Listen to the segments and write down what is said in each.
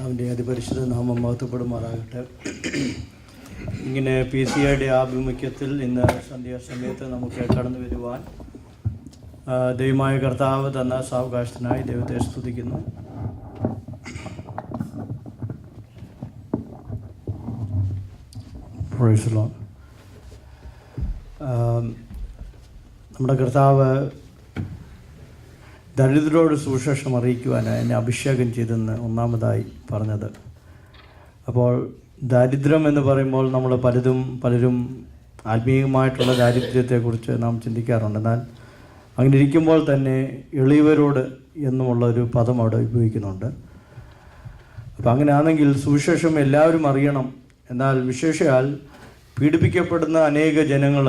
കർത്താവിൻ്റെ അതിപരിശുദ്ധ നാമം മഹത്വപ്പെടുമാറാകട്ടെ. ഇങ്ങനെ PCIയുടെ ആഭിമുഖ്യത്തിൽ ഇന്ന് സന്ധ്യാസമയത്ത് നമുക്ക് കടന്നു വരുവാൻ ദൈവമായ കർത്താവ് തന്ന സാവകാശത്തിനായി ദൈവത്തെ സ്തുതിക്കുന്നു. നമ്മുടെ കർത്താവ് ദരിദ്രരോട് സുവിശേഷം അറിയിക്കുവാൻ എന്നെ അഭിഷേകം ചെയ്തെന്ന് ഒന്നാമതായി പറഞ്ഞത്. അപ്പോൾ ദാരിദ്ര്യം എന്ന് പറയുമ്പോൾ നമ്മൾ പലരും ആത്മീയമായിട്ടുള്ള ദാരിദ്ര്യത്തെക്കുറിച്ച് നാം ചിന്തിക്കാറുണ്ട്. എന്നാൽ അങ്ങനെ ഇരിക്കുമ്പോൾ തന്നെ എളിയവരോട് എന്നുമുള്ളൊരു പദം അവിടെ ഉപയോഗിക്കുന്നുണ്ട്. അപ്പോൾ അങ്ങനെയാണെങ്കിൽ സുവിശേഷം എല്ലാവരും അറിയണം. എന്നാൽ വിശേഷാൽ പീഡിപ്പിക്കപ്പെടുന്ന അനേക ജനങ്ങൾ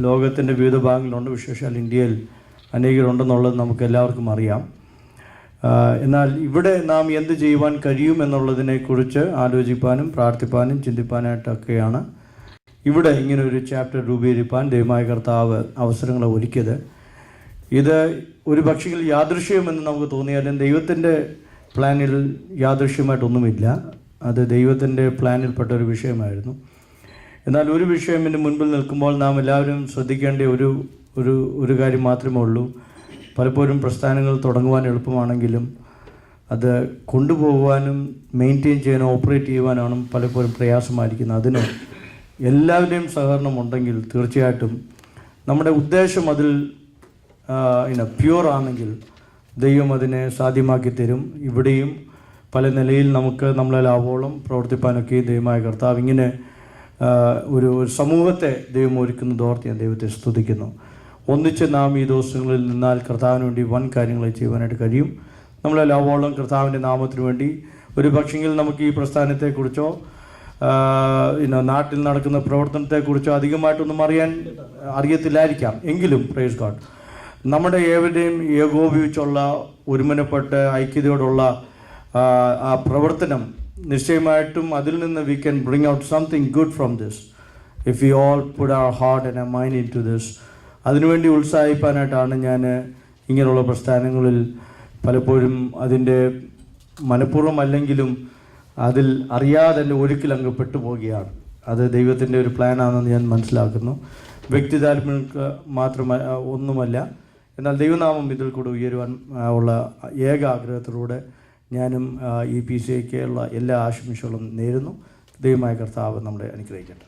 ലോകത്തിൻ്റെ വിവിധ ഭാഗങ്ങളുണ്ട്. വിശേഷാൽ ഇന്ത്യയിൽ അനേകരുണ്ടെന്നുള്ളത് നമുക്ക് എല്ലാവർക്കും അറിയാം. എന്നാൽ ഇവിടെ നാം എന്ത് ചെയ്യുവാൻ കഴിയുമെന്നുള്ളതിനെക്കുറിച്ച് ആലോചിപ്പാനും പ്രാർത്ഥിപ്പാനും ചിന്തിപ്പാനായിട്ടൊക്കെയാണ് ഇവിടെ ഇങ്ങനെ ഒരു ചാപ്റ്റർ രൂപീകരിപ്പാൻ ദൈവമായ കർത്താവ് അവസരങ്ങളെ ഒരുക്കിയത്. ഇത് ഒരു പക്ഷേ യാദൃശ്യമെന്ന് നമുക്ക് തോന്നിയാലും ദൈവത്തിൻ്റെ പ്ലാനിൽ യാദൃശ്യമായിട്ടൊന്നുമില്ല. അത് ദൈവത്തിൻ്റെ പ്ലാനിൽപ്പെട്ട ഒരു വിഷയമായിരുന്നു. എന്നാൽ ഒരു വിഷയം എൻ്റെ മുൻപിൽ നിൽക്കുമ്പോൾ നാം എല്ലാവരും ശ്രദ്ധിക്കേണ്ട ഒരു കാര്യം മാത്രമേ ഉള്ളൂ. പലപ്പോഴും പ്രസ്ഥാനങ്ങൾ തുടങ്ങുവാൻ എളുപ്പമാണെങ്കിലും അത് കൊണ്ടുപോകുവാനും മെയിൻറ്റെയിൻ ചെയ്യാനും ഓപ്പറേറ്റ് ചെയ്യുവാനാണ് പലപ്പോഴും പ്രയാസമായിരിക്കുന്നത്. അതിന് എല്ലാവരുടെയും സഹകരണം ഉണ്ടെങ്കിൽ തീർച്ചയായിട്ടും നമ്മുടെ ഉദ്ദേശം അതിൽ പ്യൂർ ആണെങ്കിൽ ദൈവം അതിനെ സാധ്യമാക്കി തരും. ഇവിടെയും പല നിലയിൽ നമ്മളെ ലാഭോളം പ്രവർത്തിപ്പാനൊക്കെ ദൈവമായ കർത്താവ് ഇങ്ങനെ ഒരു സമൂഹത്തെ ദൈവം ഒരുക്കുന്നത് ഓർത്ത് ഞാൻ ദൈവത്തെ സ്തുതിക്കുന്നു. ഒന്നിച്ച് നാം ഈ ദിവസങ്ങളിൽ നിന്നാൽ കർത്താവിന് വേണ്ടി വൻ കാര്യങ്ങൾ ചെയ്യുവാനായിട്ട് കഴിയും. നമ്മളെ ലാഭോളം കർത്താവിൻ്റെ നാമത്തിന് വേണ്ടി ഒരു പക്ഷെങ്കിൽ നമുക്ക് ഈ പ്രസ്ഥാനത്തെക്കുറിച്ചോ നാട്ടിൽ നടക്കുന്ന പ്രവർത്തനത്തെക്കുറിച്ചോ അധികമായിട്ടൊന്നും അറിയത്തില്ലായിരിക്കാം. എങ്കിലും പ്രൈസ് ഗോഡ്, നമ്മുടെ ഏവരുടെയും ഏകോപിച്ചുള്ള ഒരുമനപ്പെട്ട ഐക്യതയോടുള്ള ആ പ്രവർത്തനം നിശ്ചയമായിട്ടും അതിൽ നിന്ന് we can bring out something good from this if we all put our heart and a mind into this. അതിനുവേണ്ടി ഉത്സാഹിപ്പാനായിട്ടാണ് ഞാൻ ഇങ്ങനെയുള്ള പ്രസ്ഥാനങ്ങളിൽ പലപ്പോഴും അതിൻ്റെ മനഃപൂർവ്വം അല്ലെങ്കിലും അതിൽ അറിയാതെ എൻ്റെ ഒഴുക്കിൽ അങ്ങ് പെട്ടുപോവുകയാണ്. അത് ദൈവത്തിൻ്റെ ഒരു പ്ലാനാണെന്ന് ഞാൻ മനസ്സിലാക്കുന്നു. വ്യക്തി താല്പര്യങ്ങൾക്ക് ഒന്നുമല്ല. എന്നാൽ ദൈവനാമം ഇതിൽ കൂടെ ഉയരുവാൻ ഉള്ള ഏക ആഗ്രഹത്തിലൂടെ ഞാനും ഈ PCIക്കുള്ള എല്ലാ ആശംസകളും നേരുന്നു. ദൈവമായ കർത്താവ് നമ്മളെ അനുഗ്രഹിക്കട്ടെ.